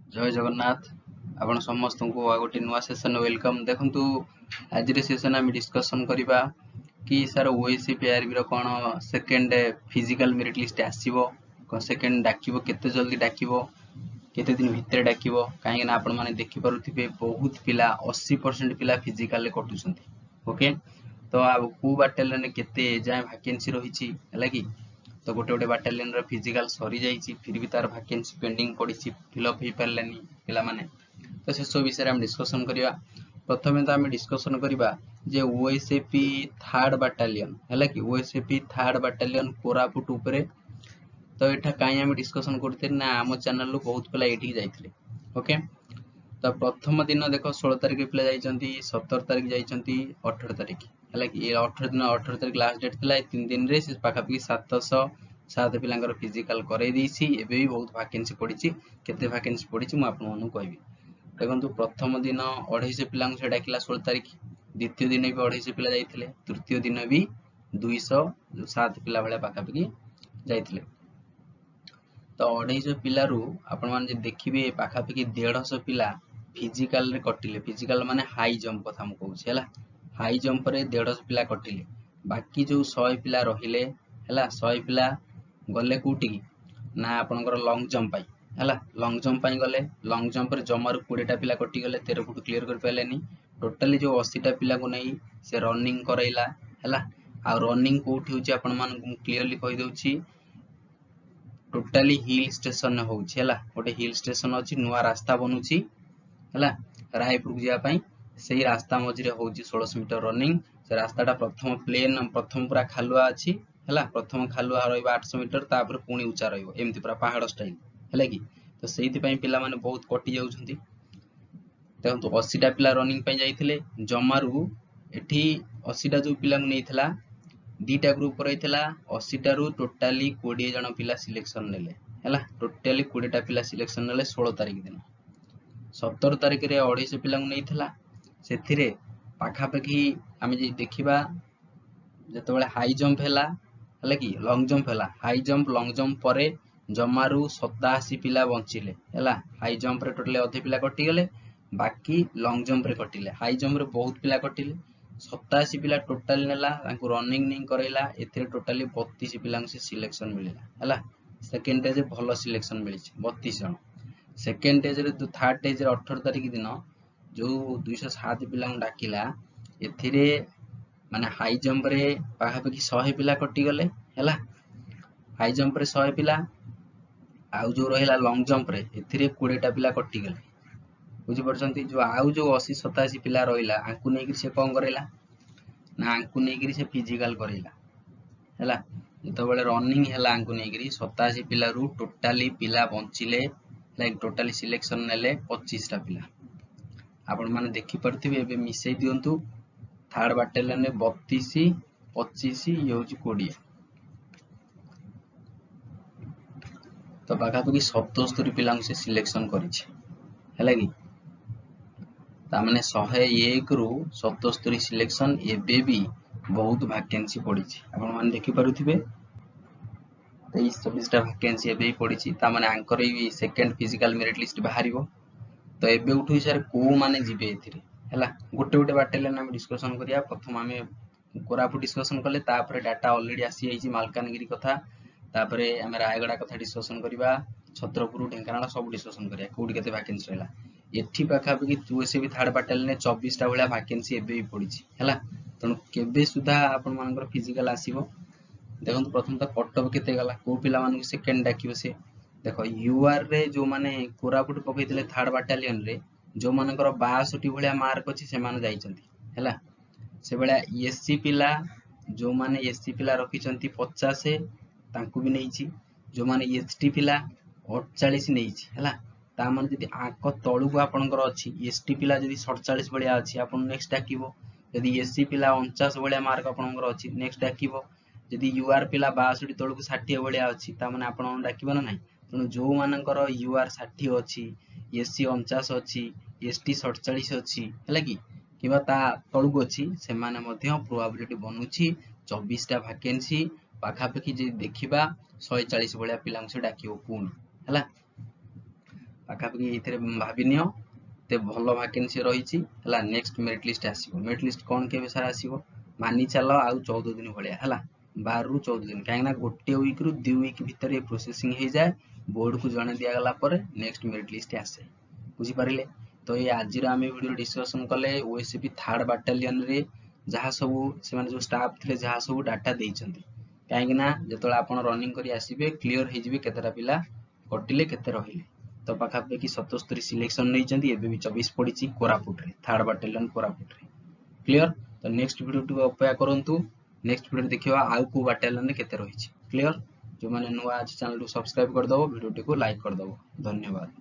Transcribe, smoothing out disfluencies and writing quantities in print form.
जय जगन्नाथ आपण समस्त को गोटे नुआ सेशन वेलकम देखंतु आज सेशन आम डिस्कसन करबा कि सर ओएससीपीआरबी रो कोन सेकंड फिजिकल मेरिट लिस्ट आसीबो कोन सेकंड डाकिबो केते जल्दी डाकिबो केते दिन भितर डाकिबो काहे ना आपण माने देखि परुथिबे बहुत पिला 80% पिला फिजिकल ले कटुछंती ओके तो आ को बाटलियन केते जाय वैकेंसी रहिछि हला कि तो गोटे गोटे बाटालियन रो फिजिकल सरी जाइछि फिर भी तार वैकेंसी पेंडिंग पड़िछि फिलअप हो पारलानी पिला माने तो से सब विषय हम डिस्कशन करिवा प्रथमे तो हम डिस्कशन करिवा जे ओएसएपी थर्ड बाटालियन हला कि ओएसएपी थर्ड बाटालियन कोरापुट ऊपरे तो एठा काई हम डिस्कशन करते ना हम चैनल लो बहुत पिला एठी जाइथिले ओके तो प्रथम दिन देखो 16 तारिख पिला जाइछंती 17 तारिख जाइछंती 18 तारिख हला कि 18 दिन 18 तारिख लास्ट डेट थिला 3 दिन रे से पाखापी 707 पिलांगर फिजिकल करे दिछि एबे भी बहुत वैकेंसी पड़िछि केते वैकेंसी पड़िछि म आपन मानु कहबी देखंतु प्रथम दिन 250 पिलांग से डाकिला 16 तारिख द्वितीय दिन भी 250 पिला जाइथिले तृतीय दिन भी 207 पिला भले पाखापी जाइथिले तो 250 पिलारू आपण मान जे देखिबे पाखापी 150 पिला फिजिकल रे कटिले फिजिकल माने हाई जंप कथा हम कहू छला हाई जंप रे 150 पिला कटिले बाकी जो 100 पिला रहिले हला 100 पिला गले कोठी ना आपनकर लॉन्ग जंप पाई हला लॉन्ग जंप पाई गले लॉन्ग जंप रे जमार 20 टा पिला कटि गले 13 फुट क्लियर कर पालेनी टोटली जो 80 टा पिला को नहीं से रनिंग करैला हला आ रनिंग कोठी होची आपण मान क्लियरली कहि दउची टोटली हिल स्टेशन होची हला गोटे हिल स्टेशन अछि नुवा रास्ता बनुची हला रायपुर जिया पई सेही रास्ता मझिरे होची 1600 मीटर रनिंग से रास्ताटा प्रथम प्लेन प्रथम पूरा खालुआ अछि हला प्रथम खालुआ रहइबा 800 मीटर तापर पुणी ऊंचा रहइबो एमति पूरा पहाड़ स्टाइल हला कि तो सेहिति पई पिला माने बहुत कटि जाउछंती देखंतु 80 टा पिला रनिंग पई जाइथिले जमारू एठी 80 टा जो पिला नेइथला दीटा ग्रुप रहितला 80 टा रु टोटली 20 जण पिला सिलेक्शन नेले हला टोटली 20 टा पिला सिलेक्शन नेले 16 तारिख दिन 17 तारिख रे 250 पिला नेइथला सेथिरे पाखापाखी आमे जे देखिबा जतबेले हाई जंप हला कि लॉन्ग जंप हला हाई जंप लॉन्ग जंप परे जमारू 87 पिला बंचिले हला हाई जंप रे टोटली अधे पिला कटि गले बाकी लॉन्ग जंप रे कटिले हाई जंप रे बहुत पिला कटिले 87 पिला टोटल नेला तांको रनिंग नहीं करैला एथिरे टोटली 32 पिला से सिलेक्शन मिलिला हला सेकंड डे जे भलो सिलेक्शन मिली 32 जण सेकंड डेज रे थर्ड डेज रे 18 तारिख दिन जो 207 पिला डाकिला एथिरे माने हाई जंप रे पाखापाखी 100 पिला कटि गले हला हाई जंप रे 100 पिला आउ जो रहिला लॉन्ग जंप रे एथिरे 20 टा पिला कटि गले बुझि परछंती जो आउ जो 80 87 पिला रहिला आंकु नै कि से कोन करेला ना आंकु नै कि से फिजिकल करेला हला जतबेले रनिंग हला आंकु नै कि 87 पिला रु टोटली पिला बंचिले लाइक टोटली सिलेक्शन नेले 25 टा पिला आपण माने देखि परथिबे एबे मिसै दियंतु थर्ड बाटालियन ने 32 25 ये होची 20 तो बाकापकी 77 पिला से सिलेक्शन करिछि हला कि ता माने 101 रु 77 सिलेक्शन एबे भी बहुत वैकेंसी पड़िछि आपण माने देखि परुथिबे 23-24 टा वैकेंसी एबे पड़िछि ता माने आंकर ही सेकंड फिजिकल मेरिट लिस्ट बाहरिबो तो एबे उठुई सर को माने जिबे एथिरे हला गोटे गोटे बाटालियन हम डिस्कशन करिया प्रथम हमें कोरापुट डिस्कशन करले तापर डाटा ऑलरेडी आसी आइछि मालकानगिरी कथा तापर हम रायगड़ा कथा डिस्कशन करिबा छत्रपुर ढेंकानाल सब डिस्कशन करिया कोडी केते वैकेंसी रहला एठी पाखापाखी तुसे भी थर्ड बाटालियन 24 टा भलिया वैकेंसी एबे भी पड़िछि हला तनु केबे सुधा आपण मानकर फिजिकल आसीबो देखंतु प्रथम त कटअप केते गला को पिला मान सेकंड डाकिबो से देखो यूआर रे जो माने कोरापुट पकैतिले थर्ड बाटालियन रे जो मानकर 62 भलिया मार्क अछि से मान जाइचंती हला से बेला एससी पिला जो माने एससी पिला रखिचंती 50 तांकु भी नैछि जो माने एसटी पिला 48 नैछि हला ता माने जदी आक तळु को आपनकर अछि एसटी पिला जदी 47 भलिया अछि आपन नेक्स्ट डाकिबो जदी एससी पिला 49 भलिया मार्क आपनकर अछि नेक्स्ट डाकिबो जदी यूआर पिला 62 तळु को 60 भलिया अछि ता माने आपन डाकिबो ना नै तनु जो मानकर यूआर 60 अछि एससी 49 अछि एसटी 47 अछि हला कि किबा ता तळु को अछि से माने मध्ये प्रोबेबिलिटी बनुछि 24 टा वैकेंसी पाखापाखी जे देखिबा 140 भलिया पिलांग से डाकिबो पुनी हला पाखापाखि ये भाभी नियो ते भल वैकेंसी रही है। नेक्स्ट मेरिट लिस्ट आसो। मेरिट लिस्ट कौन के सारा आसो मानि चल आउ 14 दिन भाया है 12 ରୁ 14 दिन कहीं गोटे वीक रू 2 वीक भितर ये प्रोसेसिंग हो जाए बोर्ड को जन दिगला नेक्स्ट मेरिट लिस्ट आसे बुझीपारे। तो ये आज आम वीडियो डिस्कसन कले ओएससीपी 3rd बाटालियन रे जहाँ सबू से जो स्टाफ थे जहाँ सब डाटा देइछंती कहीं जो आप रनिंग करी आसबे क्लीयर हो केतेटा पिला कटिले केते रहिले। तो पाखापाखि 77 सिलेक्शन नहीं भी 24 पड़ी कोरापुट रे 3rd बाटालियन कोरापुट रे क्लियर। तो नेक्स्ट वीडियो अपेक्षा करूँ। नेक्स्ट वीडियो देखिए आउ को बाटालियन केते रही क्लियर। जो मैंने नुआ चैनल सब्सक्राइब करदे वीडियो को लाइक करदे। धन्यवाद।